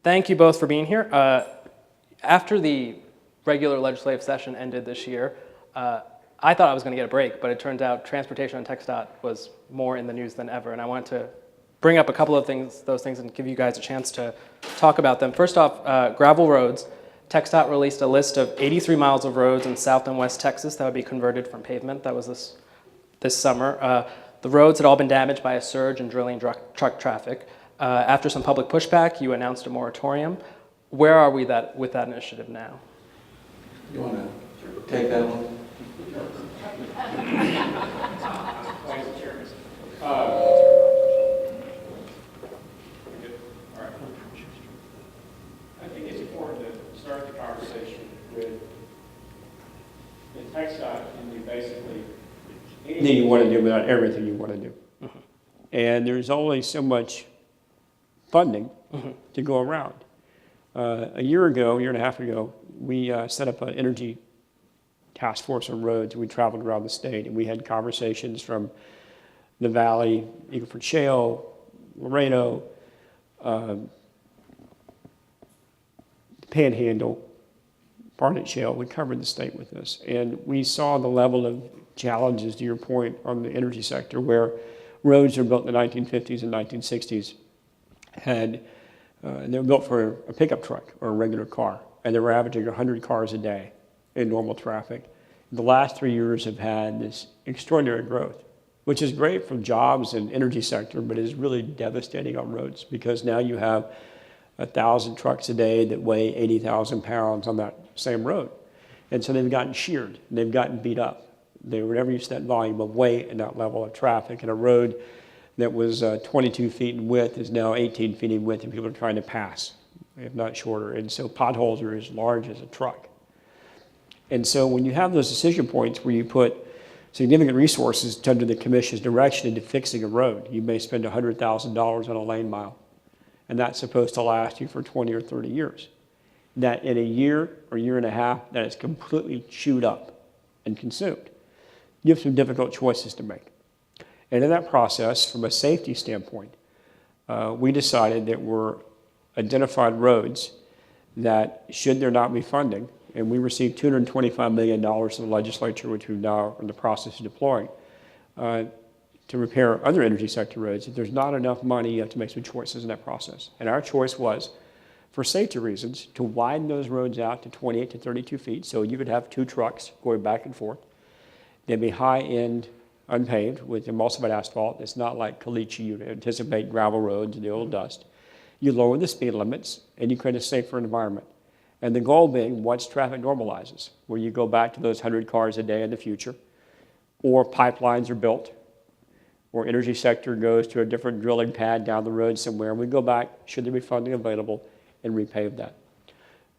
Thank you both for being here. After the regular legislative session ended this year, I thought I was going to get a break, but it turns out transportation on TxDOT was more in the news than ever, and I wanted to bring up a couple of those things, and give you guys a chance to talk about them. First off, gravel roads. TxDOT released a list of 83 miles of roads in South and West Texas that would be converted from pavement. That was this summer. The roads had all been damaged by a surge in drilling truck traffic. After some public pushback, you announced a moratorium. Where are we with that initiative now? You want to take that one? Thanks, Chairman. I think it's important to start the conversation with the TxDOT can do basically anything you want to do without everything you want to do. Mm-hmm. And there's only so much funding to go around. A year and a half ago, we set up an energy task force on roads. We traveled around the state, and we had conversations from the Valley, Eagle Ford Shale, Laredo, Panhandle, Barnett Shale. We covered the state with this, and we saw the level of challenges, to your point, on the energy sector, where roads are built in the 1950s and 1960s they were built for a pickup truck or a regular car, and they were averaging 100 cars a day in normal traffic. The last 3 years have had this extraordinary growth, which is great for jobs and energy sector, but is really devastating on roads, because now you have 1,000 trucks a day that weigh 80,000 pounds on that same road. And so they've gotten sheared, and they've gotten beat up. They were never used to that volume of weight and that level of traffic, and a road that was 22 feet in width is now 18 feet in width, and people are trying to pass, if not shorter. And so potholes are as large as a truck. And so when you have those decision points where you put significant resources under the commission's direction into fixing a road, you may spend $100,000 on a lane mile, and that's supposed to last you for 20 or 30 years. That in a year or year and a half, that is completely chewed up and consumed. You have some difficult choices to make. And in that process, from a safety standpoint, we decided that we're identified roads that, should there not be funding, and we received $225 million from the legislature, which we've now in the process of deploying, to repair other energy sector roads. If there's not enough money, you have to make some choices in that process. And our choice was, for safety reasons, to widen those roads out to 28 to 32 feet, so you could have 2 trucks going back and forth. They'd be high-end, unpaved, with emulsified asphalt. It's not like caliche. You anticipate gravel roads and the old dust. You lower the speed limits, and you create a safer environment. And the goal being, once traffic normalizes, where you go back to those 100 cars a day in the future, or pipelines are built, or energy sector goes to a different drilling pad down the road somewhere, and we go back, should there be funding available, and repave that.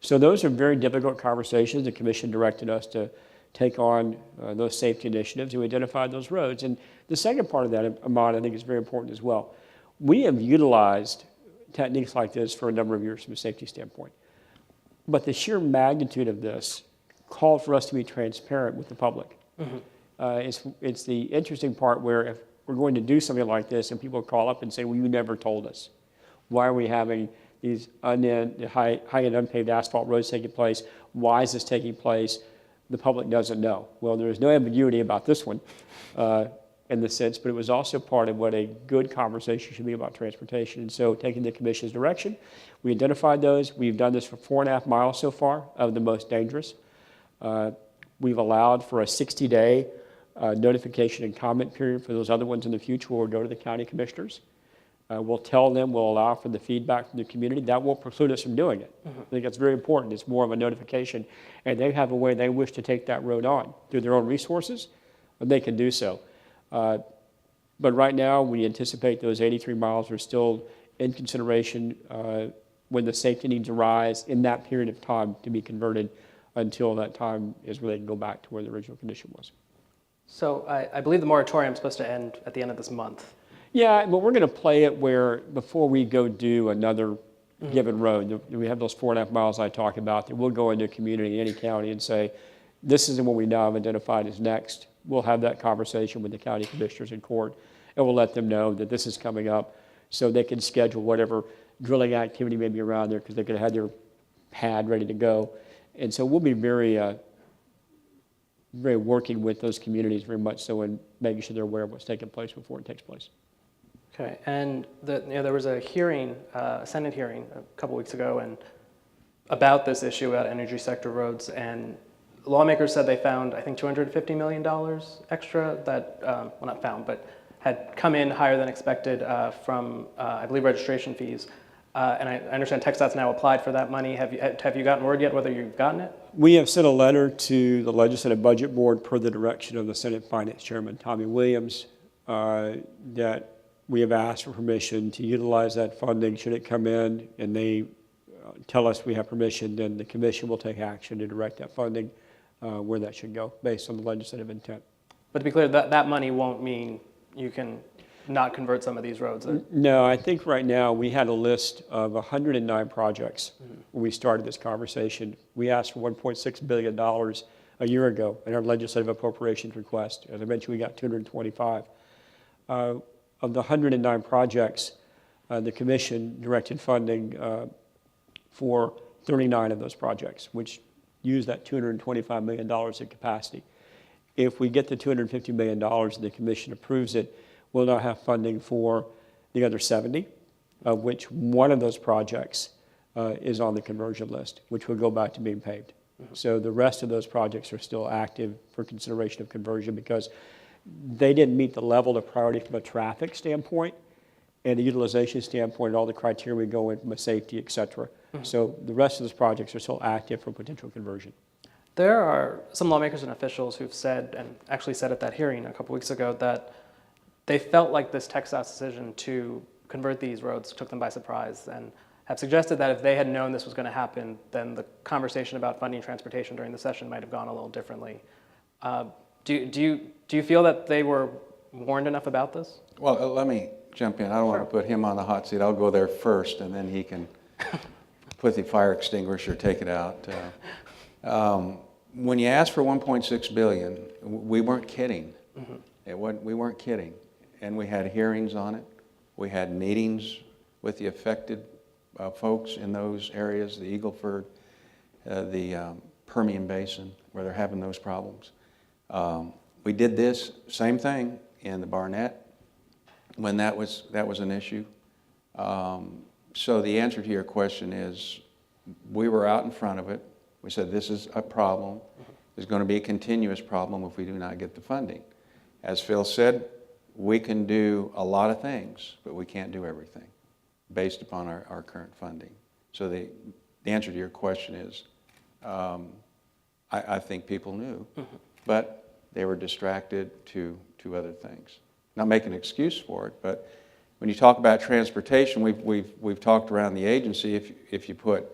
So those are very difficult conversations. The commission directed us to take on those safety initiatives, and we identified those roads. And the second part of that, Aman, I think is very important as well. We have utilized techniques like this for a number of years from a safety standpoint. But the sheer magnitude of this called for us to be transparent with the public. It's the interesting part where if we're going to do something like this and people call up and say, well, you never told us. Why are we having these high-end unpaved asphalt roads taking place? Why is this taking place? The public doesn't know. Well, there is no ambiguity about this one in the sense, but it was also part of what a good conversation should be about transportation. And so, taking the commission's direction, we identified those. We've done this for 4.5 miles so far of the most dangerous. We've allowed for a 60-day notification and comment period for those other ones in the future. We'll go to the county commissioners. We'll tell them, we'll allow for the feedback from the community. That won't preclude us from doing it. I think that's very important. It's more of a notification, and they have a way they wish to take that road on through their own resources, but they can do so. But right now, we anticipate those 83 miles are still in consideration when the safety needs arise in that period of time to be converted until that time is where they can go back to where the original condition was. So I believe the moratorium is supposed to end at the end of this month. Yeah, but we're going to play it where before we go do another given road, we have those 4.5 miles I talked about, that we'll go into a community, any county, and say, this is what we now have identified as next. We'll have that conversation with the county commissioners in court, and we'll let them know that this is coming up so they can schedule whatever drilling activity maybe around there because they could have had their pad ready to go. And so we'll be very working with those communities very much so in making sure they're aware of what's taking place before it takes place. Okay, and there was a hearing, a Senate hearing a couple weeks ago, and about this issue about energy sector roads, and lawmakers said they found, I think, $250 million extra that, well, not found, but had come in higher than expected from, I believe, registration fees. And I understand TxDOT's now applied for that money. Have you gotten word yet whether you've gotten it? We have sent a letter to the Legislative Budget Board per the direction of the Senate Finance Chairman, Tommy Williams, that we have asked for permission to utilize that funding should it come in, and they tell us we have permission, then the commission will take action to direct that funding where that should go based on the legislative intent. But to be clear, that money won't mean you can not convert some of these roads. No, I think right now we had a list of 109 projects when we started this conversation. We asked for $1.6 billion a year ago in our legislative appropriations request. As I mentioned, we got 225. Of the 109 projects, the commission directed funding for 39 of those projects, which use that $225 million in capacity. If we get the $250 million and the commission approves it, we'll now have funding for the other 70, of which one of those projects is on the conversion list, which will go back to being paved. So the rest of those projects are still active for consideration of conversion because they didn't meet the level of priority from a traffic standpoint and a utilization standpoint and all the criteria we go in from a safety, et cetera. So the rest of those projects are still active for potential conversion. There are some lawmakers and officials who've said, and actually said at that hearing a couple weeks ago, that they felt like this TxDOT decision to convert these roads took them by surprise, and have suggested that if they had known this was going to happen, then the conversation about funding transportation during the session might have gone a little differently. Do you feel that they were warned enough about this? Well, let me jump in. I don't want to put him on the hot seat. I'll go there first, and then he can put the fire extinguisher, take it out. When you asked for $1.6 billion, we weren't kidding. We weren't kidding. And we had hearings on it. We had meetings with the affected folks in those areas, the Eagle Ford, the Permian Basin, where they're having those problems. We did this same thing in the Barnett when that was an issue. So the answer to your question is, we were out in front of it. We said this is a problem. There's going to be a continuous problem if we do not get the funding. As Phil said, we can do a lot of things, but we can't do everything based upon our current funding. So the answer to your question is, I think people knew, but they were distracted to other things. Not making an excuse for it, but when you talk about transportation, we've talked around the agency, if you put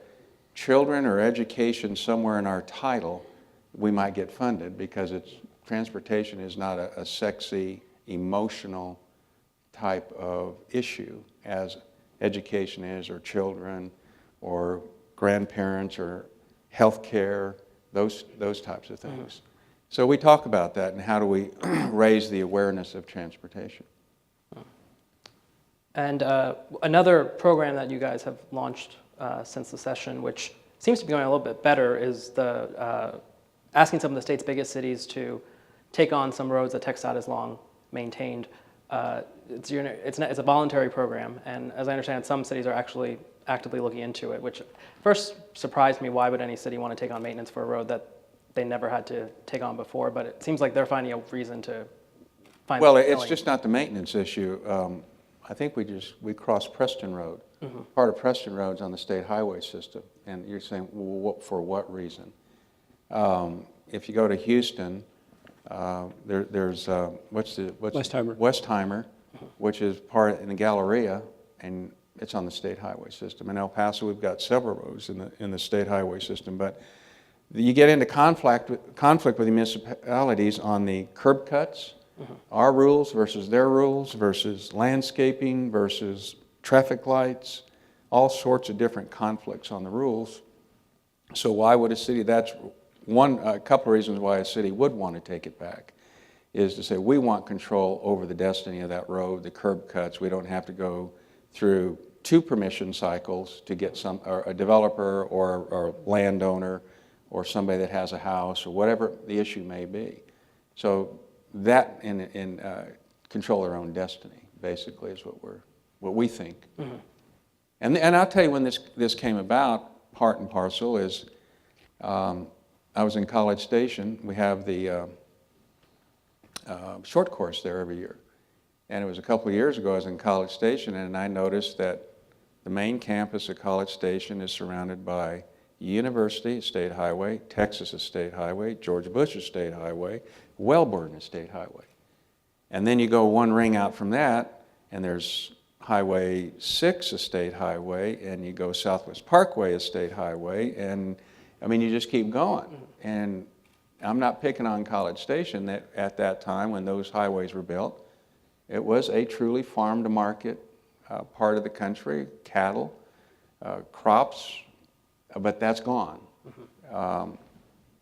children or education somewhere in our title, we might get funded because transportation is not a sexy, emotional type of issue as education is, or children, or grandparents, or health care, those types of things. So we talk about that and how do we raise the awareness of transportation. And another program that you guys have launched since the session, which seems to be going a little bit better, is the asking some of the state's biggest cities to take on some roads that TxDOT has long maintained. It's a voluntary program, and as I understand, some cities are actually actively looking into it, which first surprised me. Why would any city want to take on maintenance for a road that they never had to take on before? But it seems like they're finding a reason to find. Well, it's just not the maintenance issue. I think we crossed Preston Road. Part of Preston Road's on the state highway system, and you're saying, well, for what reason? If you go to Houston, there's Westheimer, which is part in the Galleria, and it's on the state highway system. In El Paso, we've got several roads in the state highway system, but you get into conflict with the municipalities on the curb cuts, our rules versus their rules versus landscaping versus traffic lights, all sorts of different conflicts on the rules. So why would a city, that's a couple of reasons why a city would want to take it back, is to say we want control over the destiny of that road, the curb cuts. We don't have to go through two permission cycles to get or a developer or landowner or somebody that has a house or whatever the issue may be. So that in control their own destiny, basically, is what we think. Mm-hmm. And I'll tell you when this came about, part and parcel, is I was in College Station. We have the short course there every year. And it was a couple of years ago I was in College Station, and I noticed that the main campus at College Station is surrounded by University, State Highway, Texas State Highway, George Bush State Highway, Wellborn State Highway. And then you go one ring out from that, and there's Highway 6 State Highway, and you go Southwest Parkway State Highway, and I mean, you just keep going. And I'm not picking on College Station. That at that time when those highways were built, it was a truly farm-to-market part of the country, cattle, crops, but that's gone. Mm-hmm.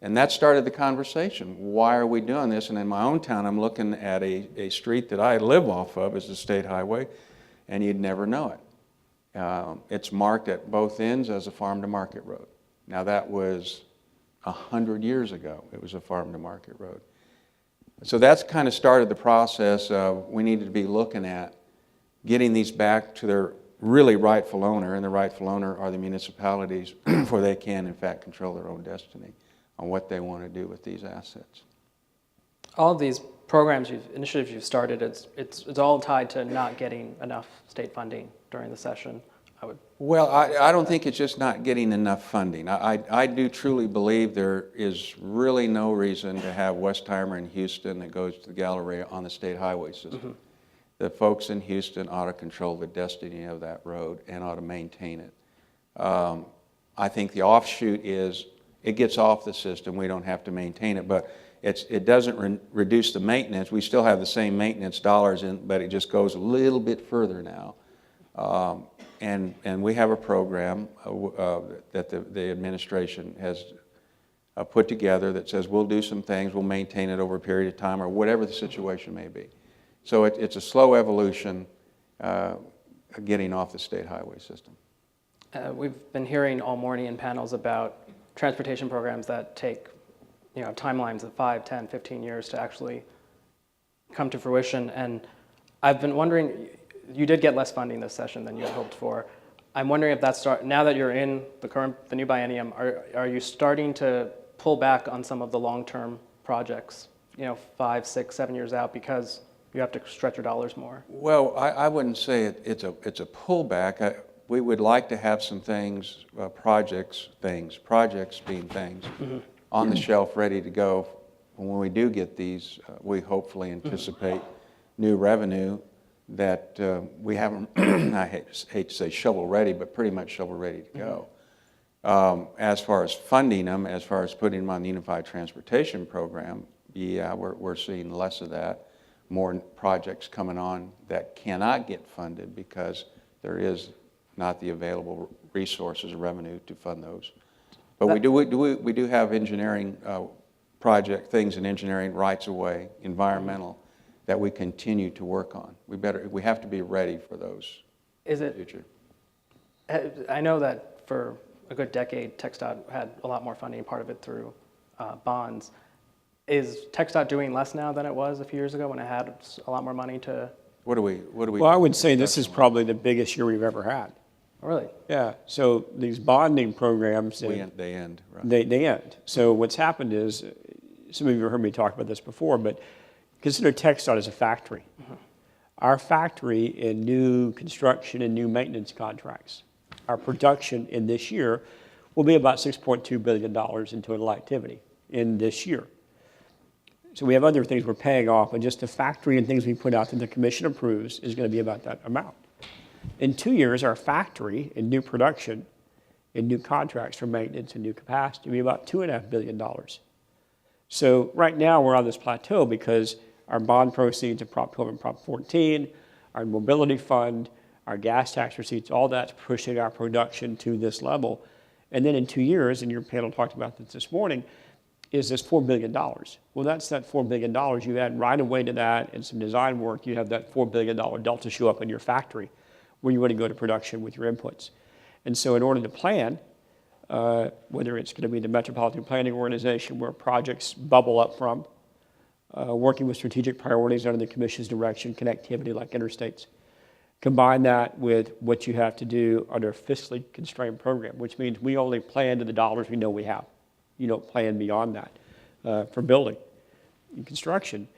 And that started the conversation. Why are we doing this? And in my own town, I'm looking at a street that I live off of as the state highway, and you'd never know it. It's marked at both ends as a farm-to-market road. Now that was 100 years ago. It was a farm-to-market road. So that's kind of started the process of we needed to be looking at getting these back to their really rightful owner, and the rightful owner are the municipalities, for they can, in fact, control their own destiny on what they want to do with these assets. All of these programs, initiatives you've started, it's all tied to not getting enough state funding during the session. Well, I don't think it's just not getting enough funding. I do truly believe there is really no reason to have Westheimer in Houston that goes to the Galleria on the state highway system. Mm-hmm. The folks in Houston ought to control the destiny of that road and ought to maintain it. I think the offshoot is it gets off the system. We don't have to maintain it, but it doesn't reduce the maintenance. We still have the same maintenance dollars, but it just goes a little bit further now. And we have a program that the administration has put together that says we'll do some things, we'll maintain it over a period of time, or whatever the situation may be. So it's a slow evolution getting off the state highway system. We've been hearing all morning in panels about transportation programs that take timelines of 5, 10, 15 years to actually come to fruition. And I've been wondering, you did get less funding this session than you had hoped for. I'm wondering if that's now that you're in the new biennium, are you starting to pull back on some of the long-term projects, 5, 6, 7 years out, because you have to stretch your dollars more? Well, I wouldn't say it's a pullback. We would like to have some things, projects being things, mm-hmm. on the shelf ready to go. When we do get these, we hopefully anticipate new revenue that we haven't, I hate to say shovel ready, but pretty much shovel ready to go. As far as funding them, as far as putting them on the Unified Transportation Program, yeah, we're seeing less of that. More projects coming on that cannot get funded because there is not the available resources or revenue to fund those. But we do have engineering things in engineering, rights of way, environmental, that we continue to work on. We have to be ready for those in the future. I know that for a good decade, TxDOT had a lot more funding, part of it through bonds. Is TxDOT doing less now than it was a few years ago when it had a lot more money to? What do we? Well, I would say this is probably the biggest year we've ever had. Oh, really? Yeah. So these bonding programs, they end. Right? They end. So what's happened is, some of you have heard me talk about this before, but consider TxDOT as a factory. Mm-hmm. Our factory in new construction and new maintenance contracts, our production in this year will be about $6.2 billion in total activity in this year. So we have other things we're paying off, but just the factory and things we put out that the commission approves is going to be about that amount. In 2 years, our factory in new production, in new contracts for maintenance and new capacity will be about $2.5 billion. So right now we're on this plateau because our bond proceeds of Prop 12 and Prop 14, our mobility fund, our gas tax receipts, all that's pushing our production to this level. And then in 2 years, and your panel talked about this morning, is this $4 billion. Well, that's that $4 billion. You add right away to that and some design work, you have that $4 billion delta show up in your factory. where you want to go to production with your inputs. And so in order to plan, whether it's going to be the Metropolitan Planning Organization where projects bubble up from, working with strategic priorities under the Commission's direction, connectivity like interstates, combine that with what you have to do under a fiscally constrained program, which means we only plan to the dollars we know we have. You don't plan beyond that for building. In construction,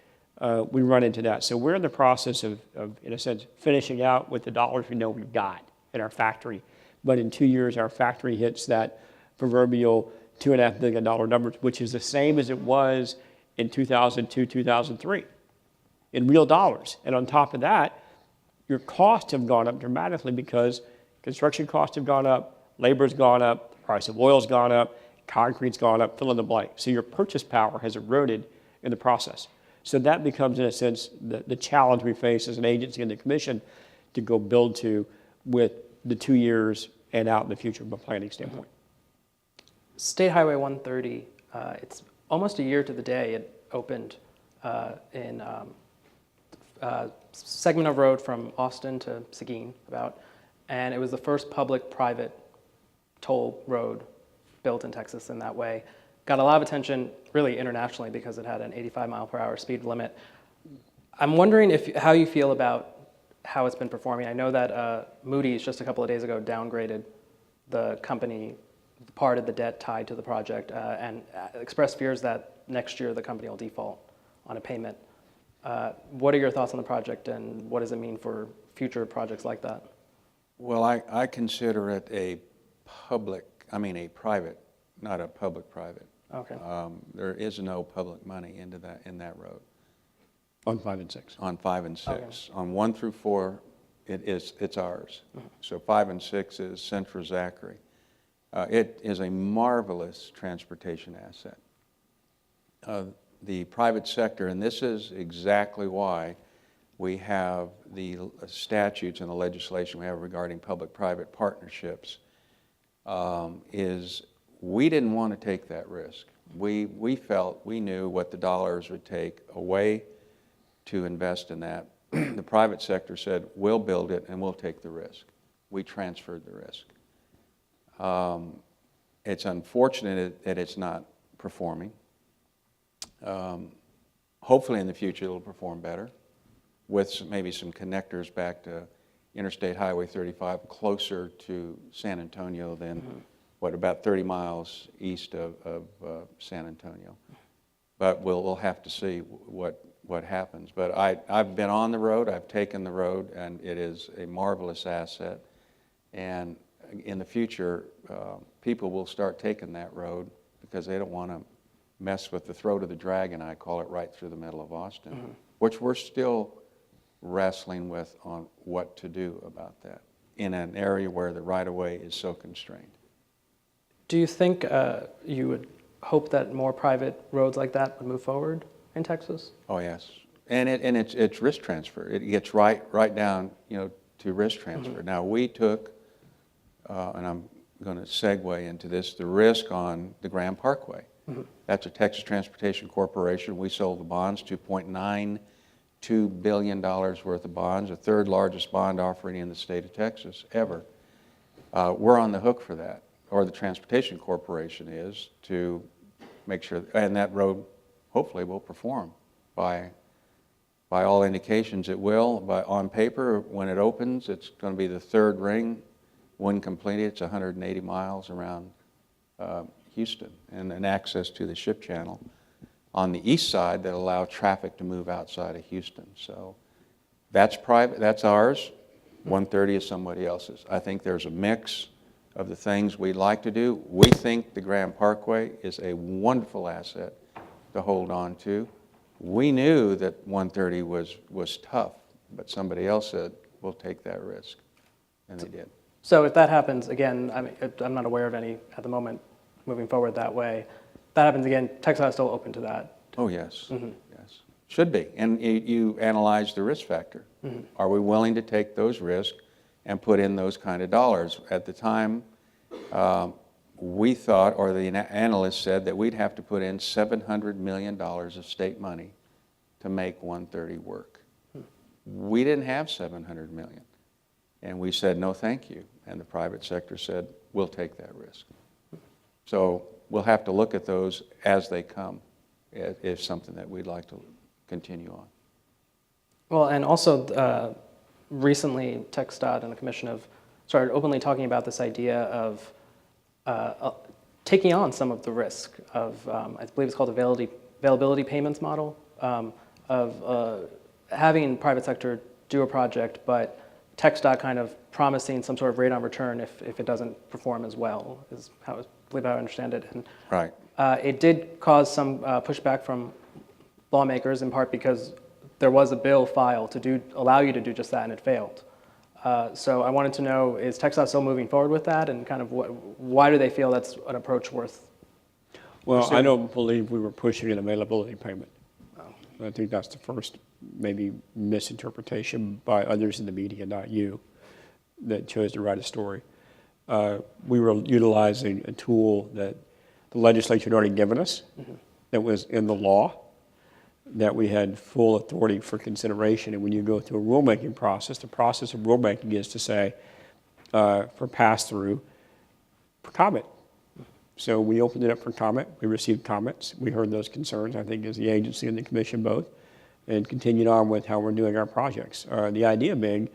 we run into that. So we're in the process of, in a sense, finishing out with the dollars we know we've got in our factory. But in 2 years, our factory hits that proverbial $2.5 billion number, which is the same as it was in 2002, 2003, in real dollars. And on top of that, your costs have gone up dramatically because construction costs have gone up, labor's gone up, the price of oil's gone up, concrete's gone up, fill in the blank. So your purchase power has eroded in the process. So that becomes, in a sense, the challenge we face as an agency and the Commission to go build to with the 2 years and out in the future from a planning standpoint. State Highway 130, it's almost a year to the day it opened in segment of road from Austin to Seguin about, and it was the first public-private toll road built in Texas in that way. Got a lot of attention really internationally because it had an 85-mile-per-hour speed limit. I'm wondering how you feel about how it's been performing. I know that Moody's just a couple of days ago downgraded the company, part of the debt tied to the project, and expressed fears that next year the company will default on a payment. What are your thoughts on the project, and what does it mean for future projects like that? Well, I consider it a private, not a public-private. Okay. There is no public money in that road. On 5 and 6. On 5 and 6. Okay. On 1 through 4, it's ours. Mm-hmm. So 5 and 6 is Central Zachary. It is a marvelous transportation asset. The private sector, and this is exactly why we have the statutes and the legislation we have regarding public-private partnerships, is we didn't want to take that risk. We felt we knew what the dollars would take away to invest in that. The private sector said, we'll build it and we'll take the risk. We transferred the risk. It's unfortunate that it's not performing. Hopefully in the future it'll perform better with maybe some connectors back to Interstate Highway 35 closer to San Antonio than, about 30 miles east of San Antonio. But we'll have to see what happens. But I've been on the road, I've taken the road, and it is a marvelous asset. And in the future, people will start taking that road because they don't want to mess with the throat of the dragon, I call it, right through the middle of Austin, which we're still wrestling with on what to do about that in an area where the right-of-way is so constrained. Do you think you would hope that more private roads like that would move forward in Texas? Oh, yes. And it's risk transfer. It gets right down, to risk transfer. Now, we took, and I'm going to segue into this, the risk on the Grand Parkway. That's a Texas Transportation Corporation. We sold the bonds, $2.92 billion worth of bonds, the third largest bond offering in the state of Texas ever. We're on the hook for that, or the Transportation Corporation is, to make sure, and that road hopefully will perform. By all indications it will. On paper, when it opens, it's going to be the third ring. When completed, it's 180 miles around Houston, and an access to the ship channel on the east side that allow traffic to move outside of Houston. So that's private, that's ours. 130 is somebody else's. I think there's a mix of the things we'd like to do. We think the Grand Parkway is a wonderful asset to hold on to. We knew that 130 was tough, but somebody else said, we'll take that risk, and they did. So if that happens again, I'm not aware of any at the moment moving forward that way. If that happens again, TxDOT is still open to that. Oh, yes. Yes. Should be. And you analyze the risk factor. Are we willing to take those risks and put in those kind of dollars? At the time, we thought, or the analysts said, that we'd have to put in $700 million of state money to make 130 work. We didn't have $700 million. And we said, no, thank you. And the private sector said, we'll take that risk. So we'll have to look at those as they come. It's something that we'd like to continue on. Well, and also recently TxDOT and the Commission have started openly talking about this idea of taking on some of the risk of, I believe it's called availability payments model, of having private sector do a project, but TxDOT kind of promising some sort of rate on return if it doesn't perform as well, is how I believe I understand it. And Right. it did cause some pushback from lawmakers, in part because there was a bill filed to allow you to do just that, and it failed. So I wanted to know, is TxDOT still moving forward with that, and kind of why do they feel that's an approach worth Well, pursuing? I don't believe we were pushing an availability payment. I think that's the first maybe misinterpretation by others in the media, not you, that chose to write a story. We were utilizing a tool that the legislature had already given us, that was in the law, that we had full authority for consideration. And when you go through a rulemaking process, the process of rulemaking is to say, for pass-through, for comment. So we opened it up for comment. We received comments. We heard those concerns, I think, as the agency and the commission both, and continued on with how we're doing our projects. The idea being,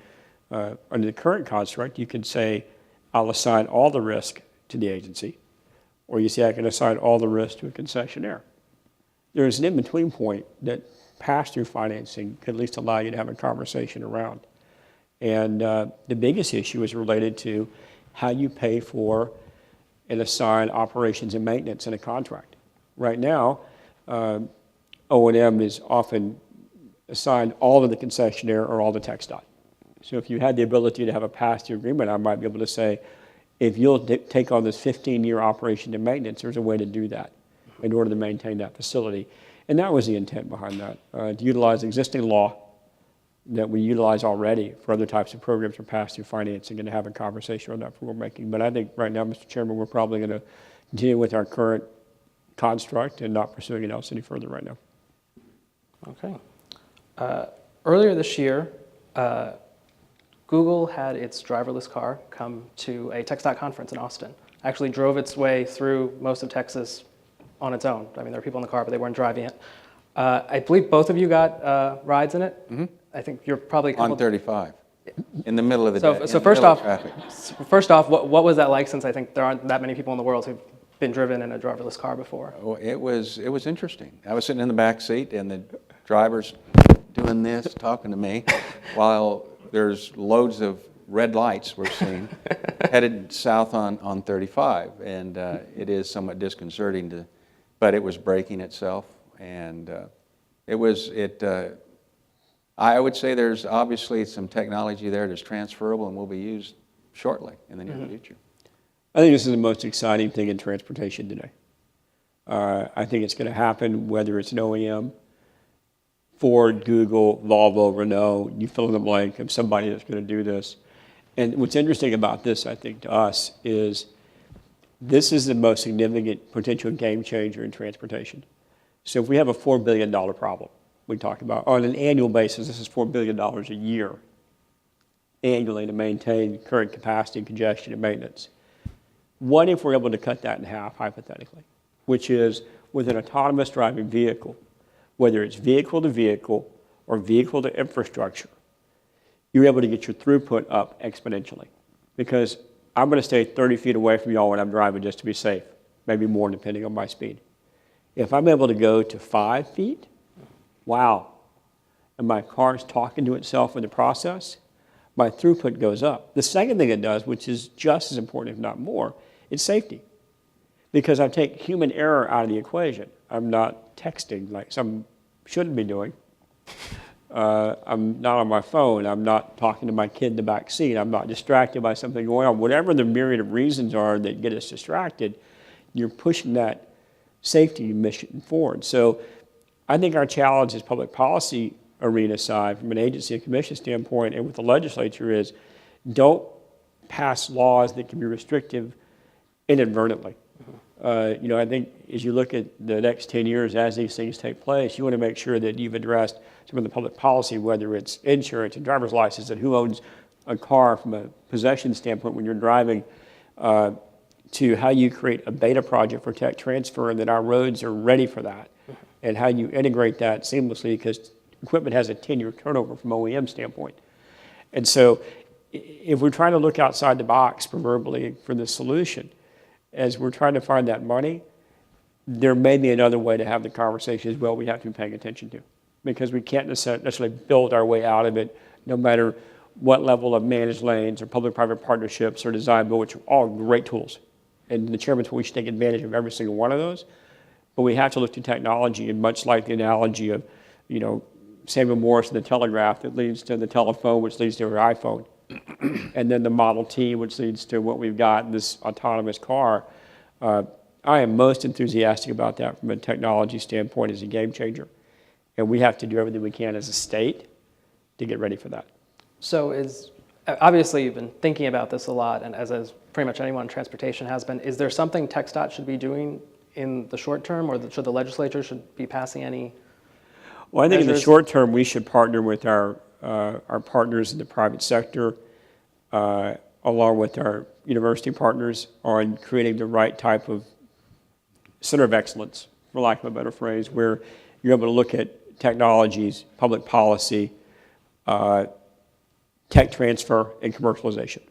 under the current construct, you could say, I'll assign all the risk to the agency, or you say I can assign all the risk to a concessionaire. There's an in-between point that pass-through financing could at least allow you to have a conversation around. And the biggest issue is related to how you pay for and assign operations and maintenance in a contract. Right now, O&M is often assigned all to the concessionaire or all to TxDOT. So if you had the ability to have a pass-through agreement, I might be able to say, if you'll take on this 15-year operation and maintenance, there's a way to do that in order to maintain that facility. And that was the intent behind that, to utilize existing law that we utilize already for other types of programs for pass-through financing, and to have a conversation on that for rulemaking. But I think right now, Mr. Chairman, we're probably going to continue with our current construct and not pursuing it else any further right now. Okay. Earlier this year, Google had its driverless car come to a TxDOT conference in Austin. Actually drove its way through most of Texas on its own. I mean, there were people in the car, but they weren't driving it. I believe both of you got rides in it. Mm-hmm. I think you're probably On 35, in the middle of the day. So first off, what was that like? Since I think there aren't that many people in the world who've been driven in a driverless car before. Oh, it was interesting. I was sitting in the back seat, and the driver's doing this, talking to me, while there's loads of red lights we're seeing headed south on 35, and it is somewhat disconcerting but it was braking itself, and I would say there's obviously some technology there that's transferable and will be used shortly in the near future. I think this is the most exciting thing in transportation today. I think it's going to happen whether it's an OEM, Ford, Google, Volvo, Renault, you fill in the blank of somebody that's going to do this. And what's interesting about this, I think, to us is this is the most significant potential game changer in transportation. So if we have a $4 billion problem, we talk about, on an annual basis, this is $4 billion a year annually to maintain current capacity, congestion, and maintenance. What if we're able to cut that in half, hypothetically, which is with an autonomous driving vehicle, whether it's vehicle to vehicle or vehicle to infrastructure, you're able to get your throughput up exponentially. Because I'm going to stay 30 feet away from y'all when I'm driving just to be safe, maybe more depending on my speed. If I'm able to go to 5 feet, wow, and my car's talking to itself in the process, my throughput goes up. The second thing it does, which is just as important, if not more, is safety. Because I take human error out of the equation. I'm not texting like some shouldn't be doing. I'm not on my phone. I'm not talking to my kid in the back seat. I'm not distracted by something going on. Whatever the myriad of reasons are that get us distracted, you're pushing that safety mission forward. So I think our challenge as public policy arena side, from an agency and commission standpoint, and with the legislature, is don't pass laws that can be restrictive inadvertently. I think as you look at the next 10 years as these things take place, you want to make sure that you've addressed some of the public policy, whether it's insurance and driver's license and who owns a car from a possession standpoint when you're driving to how you create a beta project for tech transfer and that our roads are ready for that, and how you integrate that seamlessly because equipment has a 10-year turnover from OEM standpoint. And so if we're trying to look outside the box, proverbially, for the solution, as we're trying to find that money, there may be another way to have the conversation as well we have to be paying attention to, because we can't necessarily build our way out of it no matter what level of managed lanes or public-private partnerships or design build, which are all great tools. And the chairman's we should take advantage of every single one of those. But we have to look to technology, and much like the analogy of, Samuel Morse and the telegraph that leads to the telephone, which leads to our iPhone, and then the Model T, which leads to what we've got, this autonomous car. I am most enthusiastic about that from a technology standpoint as a game changer. And we have to do everything we can as a state to get ready for that. So obviously you've been thinking about this a lot, and as pretty much anyone in transportation has been, is there something TxDOT should be doing in the short term, or should the legislature should be passing any Well, I think measures? in the short term, we should partner with our partners in the private sector, along with our university partners, on creating the right type of center of excellence, for lack of a better phrase, where you're able to look at technologies, public policy, tech transfer, and commercialization.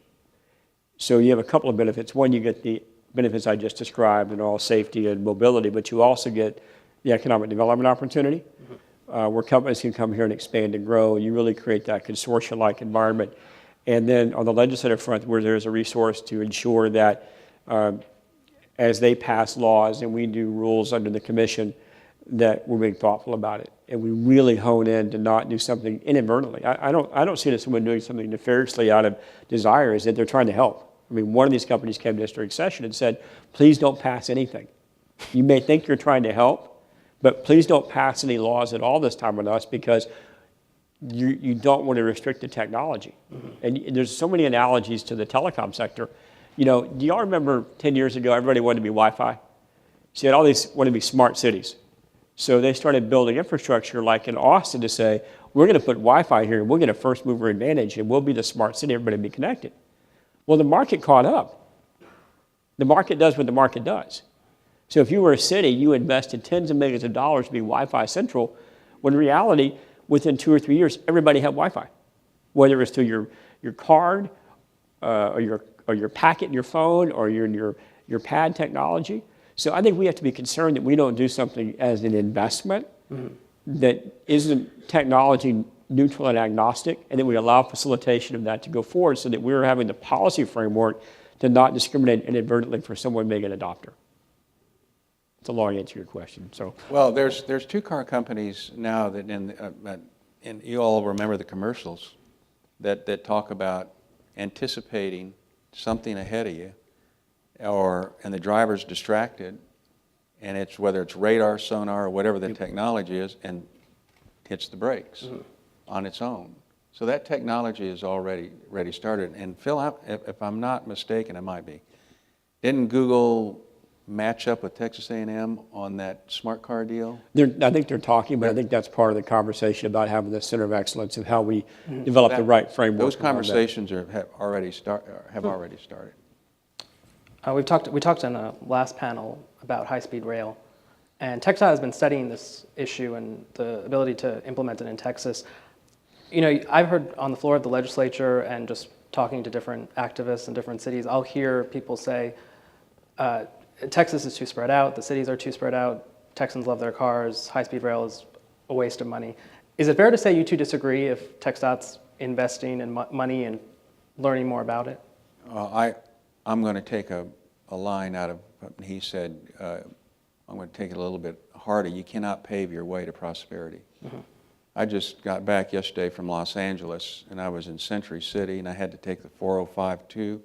So you have a couple of benefits. One, you get the benefits I just described in all safety and mobility, but you also get the economic development opportunity, where companies can come here and expand and grow. You really create that consortia-like environment. And then on the legislative front, where there's a resource to ensure that as they pass laws and we do rules under the commission, that we're being thoughtful about it. And we really hone in to not do something inadvertently. I don't see it as someone doing something nefariously out of desire, is that they're trying to help. I mean, one of these companies came to us during session and said, please don't pass anything. You may think you're trying to help, but please don't pass any laws at all this time with us, because you don't want to restrict the technology. And there's so many analogies to the telecom sector. Do y'all remember 10 years ago, everybody wanted to be Wi-Fi? So you had all these wanted to be smart cities. So they started building infrastructure like in Austin to say, we're going to put Wi-Fi here, and we'll get a first mover advantage, and we'll be the smart city, everybody will be connected. Well, the market caught up. The market does what the market does. So if you were a city, you invested tens of millions of dollars to be Wi-Fi central, when in reality, within 2 or 3 years, everybody had Wi-Fi, whether it's through your card or your packet in your phone or your pad technology. So I think we have to be concerned that we don't do something as an investment that isn't technology neutral and agnostic, and that we allow facilitation of that to go forward, so that we're having the policy framework to not discriminate inadvertently for someone being an adopter. It's a long answer to your question. So, Well, there's 2 car companies now that and you all remember the commercials that talk about anticipating something ahead of you, and the driver's distracted, and it's whether it's radar, sonar, or whatever the technology is, and hits the brakes on its own. So that technology is already started. And Phil, if I'm not mistaken, I might be, didn't Google match up with Texas A&M on that smart car deal? I think they're talking, but I think that's part of the conversation about having the center of excellence of how we develop the right framework. Those conversations have already started. We talked in a last panel about high-speed rail, and TxDOT has been studying this issue and the ability to implement it in Texas. I've heard on the floor of the legislature and just talking to different activists in different cities, I'll hear people say, Texas is too spread out, the cities are too spread out, Texans love their cars, high-speed rail is a waste of money. Is it fair to say you two disagree if TxDOT's investing in money and learning more about it? I'm going to take a line out of what he said. I'm going to take it a little bit harder. You cannot pave your way to prosperity. I just got back yesterday from Los Angeles, and I was in Century City, and I had to take the 405 to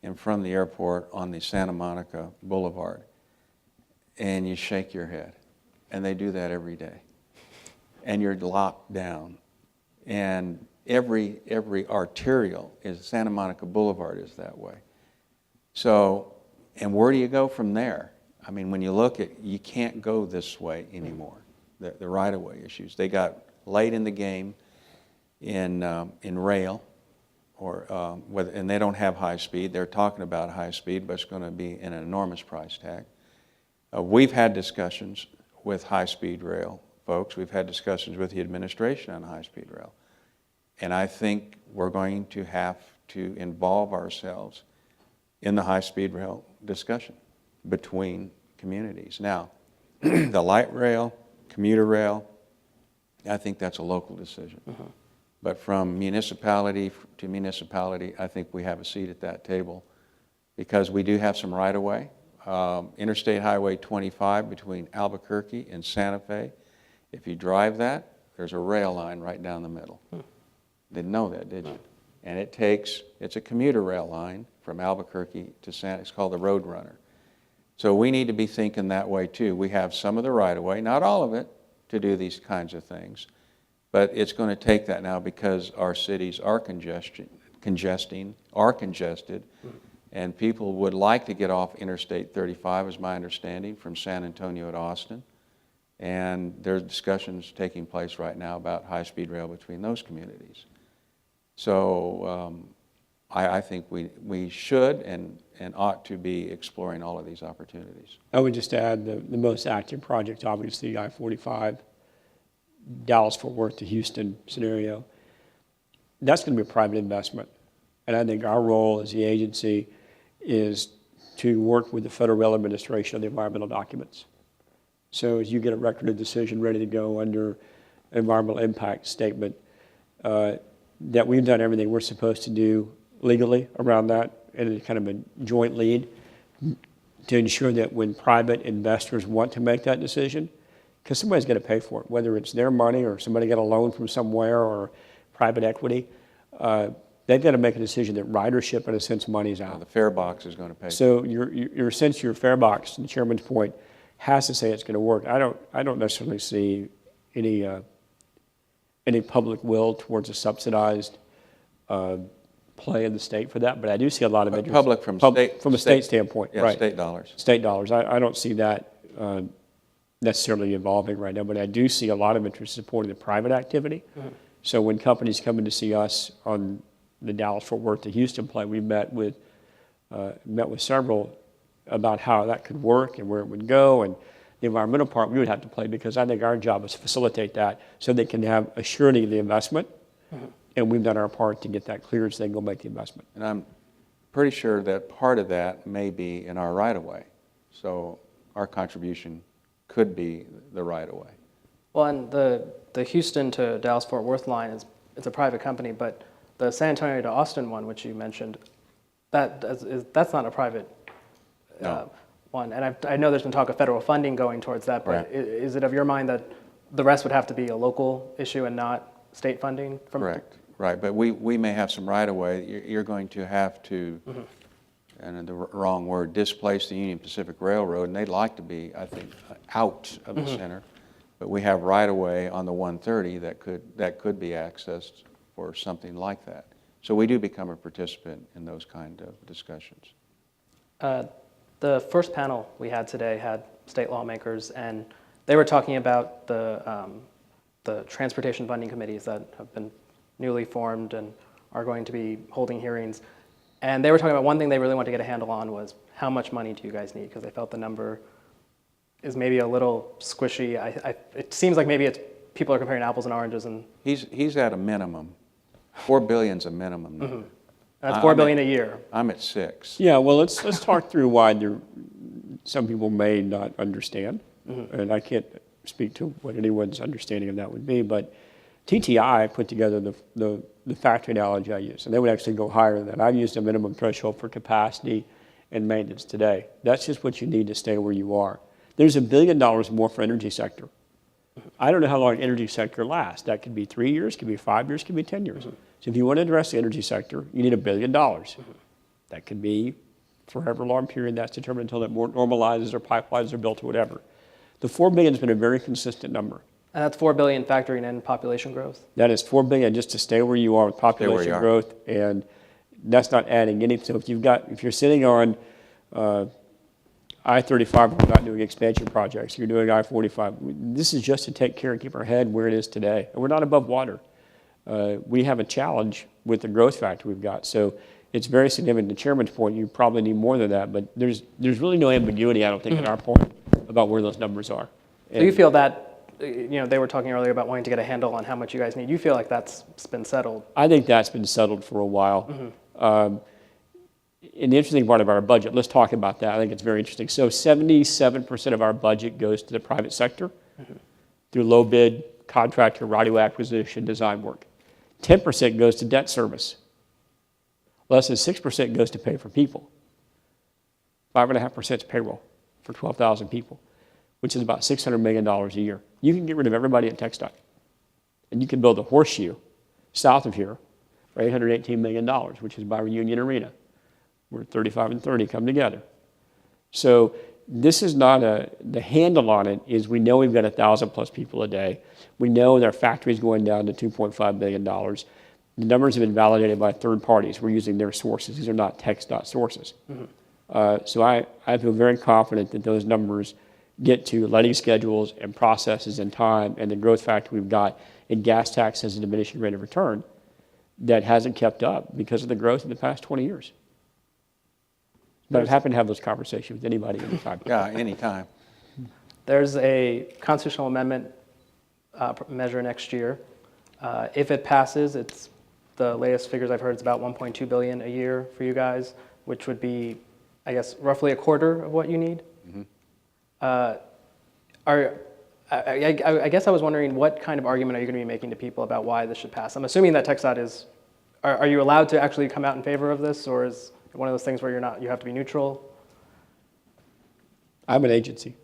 and from the airport on the Santa Monica Boulevard. And you shake your head. And they do that every day. And you're locked down. And every arterial is Santa Monica Boulevard is that way. So, and where do you go from there? I mean, when you look at, you can't go this way anymore. The right-of-way issues. They got late in the game in rail and they don't have high speed. They're talking about high speed, but it's going to be an enormous price tag. We've had discussions with high-speed rail folks. We've had discussions with the administration on high-speed rail. And I think we're going to have to involve ourselves in the high-speed rail discussion between communities. Now, the light rail, commuter rail, I think that's a local decision. But from municipality to municipality, I think we have a seat at that table because we do have some right-of-way. Interstate Highway 25 between Albuquerque and Santa Fe. If you drive that, there's a rail line right down the middle. Didn't know that, did you? And it's a commuter rail line from Albuquerque to Santa, it's called the Road Runner. So we need to be thinking that way too. We have some of the right-of-way, not all of it, to do these kinds of things. But it's going to take that now because our cities are congested, and people would like to get off Interstate 35, is my understanding, from San Antonio to Austin. And there's discussions taking place right now about high-speed rail between those communities. So I think we should and ought to be exploring all of these opportunities. I would just add the most active project, obviously, I-45, Dallas-Fort Worth to Houston scenario. That's going to be a private investment. And I think our role as the agency is to work with the Federal Rail Administration on the environmental documents. So as you get a record of decision ready to go under environmental impact statement, that we've done everything we're supposed to do legally around that, and it's kind of a joint lead to ensure that when private investors want to make that decision, because somebody's going to pay for it, whether it's their money or somebody got a loan from somewhere or private equity, they've got to make a decision that ridership, in a sense, money's out. The fare box is going to pay. So your sense, your fare box, to the chairman's point, has to say it's going to work. I don't necessarily see any public will towards a subsidized play in the state for that, but I do see a lot of interest. Public from a state standpoint, yeah, right? State dollars. State dollars. I don't see that necessarily evolving right now, but I do see a lot of interest supporting the private activity. So when companies come in to see us on the Dallas-Fort Worth to Houston play, we met with several about how that could work and where it would go, and the environmental part we would have to play, because I think our job is to facilitate that so they can have a surety of the investment, and we've done our part to get that cleared so they can go make the investment. And I'm pretty sure that part of that may be in our right-of-way. So our contribution could be the right-of-way. Well, and the Houston to Dallas-Fort Worth line it's a private company, but the San Antonio to Austin one, which you mentioned, that's not a private one. And I know there's been talk of federal funding going towards that, but Right. Is it of your mind that the rest would have to be a local issue and not state funding? Correct, right. But we may have some right-of-way. You're going to have to, and the wrong word, displace the Union Pacific Railroad, and they'd like to be, I think, out of the center. But we have right-of-way on the 130 that could be accessed for something like that. So we do become a participant in those kind of discussions. The first panel we had today had state lawmakers, and they were talking about the transportation funding committees that have been newly formed and are going to be holding hearings. And they were talking about one thing they really wanted to get a handle on was how much money do you guys need? Because they felt the number is maybe a little squishy. It seems like maybe people are comparing apples and oranges. And He's at a minimum. $4 billion's a minimum number. that's $4 billion a year. I'm at 6. Yeah, well, let's talk through why some people may not understand, and I can't speak to what anyone's understanding of that would be, but TTI put together the factory analogy I use, and they would actually go higher than that. I've used a minimum threshold for capacity and maintenance today. That's just what you need to stay where you are. There's $1 billion more for energy sector. I don't know how long the energy sector lasts. That could be 3 years, could be 5 years, could be 10 years. So if you want to address the energy sector, you need $1 billion. That could be forever long period that's determined until it more normalizes or pipelines are built or whatever. The $4 billion has been a very consistent number. And that's $4 billion factoring in population growth? That is $4 billion just to stay where you are with population growth, and that's not adding anything. So if you're sitting on I-35, we're not doing expansion projects, you're doing I-45. This is just to take care and keep our head where it is today. And we're not above water. we have a challenge with the growth factor we've got. So it's very significant. To Chairman's point, you probably need more than that, but there's really no ambiguity, I don't think, at our point about where those numbers are. So you feel that, they were talking earlier about wanting to get a handle on how much you guys need. You feel like that's been settled? I think that's been settled for a while. And the interesting part of our budget, let's talk about that. I think it's very interesting. So 77% of our budget goes to the private sector through low bid, contractor, radio acquisition, design work. 10% goes to debt service. Less than 6% goes to pay for people. 5.5% is payroll for 12,000 people, which is about $600 million a year. You can get rid of everybody at TxDOT, and you can build a horseshoe south of here for $818 million, which is by Union Arena, where 35 and 30 come together. So this is not the handle on it is we know we've got 1,000 plus people a day. We know our factory is going down to $2.5 billion. The numbers have been validated by third parties. We're using their sources. These are not TxDOT sources. So I feel very confident that those numbers get to letting schedules and processes and time and the growth factor we've got in gas tax as a diminishing rate of return that hasn't kept up because of the growth in the past 20 years. But I'm happy to have those conversations with anybody anytime. Yeah, anytime. There's a constitutional amendment measure next year. If it passes, it's the latest figures I've heard, it's about $1.2 billion a year for you guys, which would be, I guess, roughly a quarter of what you need. I guess I was wondering what kind of argument are you going to be making to people about why this should pass? I'm assuming that TxDOT is, are you allowed to actually come out in favor of this, or is it one of those things where you're not, you have to be neutral? I'm an agency.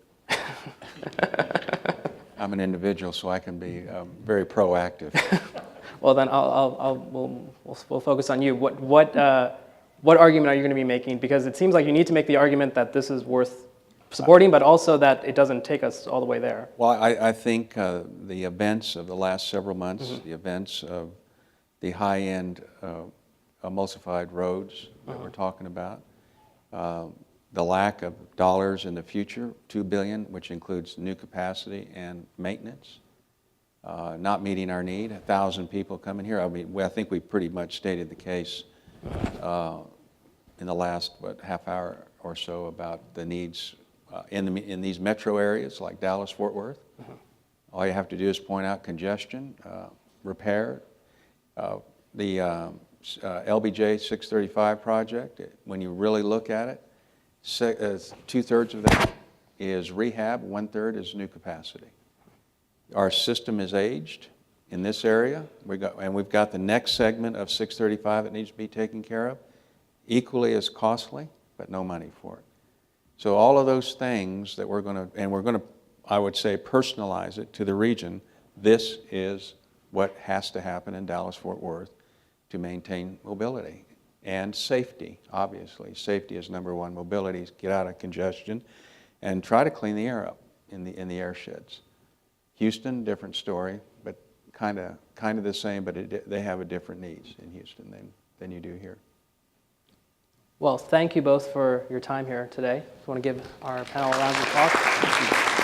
I'm an individual, so I can be very proactive. Well, then we'll focus on you. What argument are you going to be making? Because it seems like you need to make the argument that this is worth supporting, but also that it doesn't take us all the way there. Well, I think the events of the last several months, the events of the high-end emulsified roads that we're talking about, the lack of dollars in the future, $2 billion, which includes new capacity and maintenance, not meeting our need, 1,000 people coming here. I mean, I think we pretty much stated the case in the last, half hour or so about the needs in these metro areas like Dallas, Fort Worth. All you have to do is point out congestion, repair. The LBJ 635 project, when you really look at it, 2/3 of that is rehab, 1/3 is new capacity. Our system is aged in this area, we've got the next segment of 635 that needs to be taken care of, equally as costly, but no money for it. So all of those things that we're going to, I would say, personalize it to the region. This is what has to happen in Dallas-Fort Worth to maintain mobility and safety, obviously. Safety is number one. Mobility, get out of congestion, and try to clean the air up in the air sheds. Houston, different story, but kind of the same, but they have a different needs in Houston than you do here. Well, thank you both for your time here today. I want to give our panel a round of applause.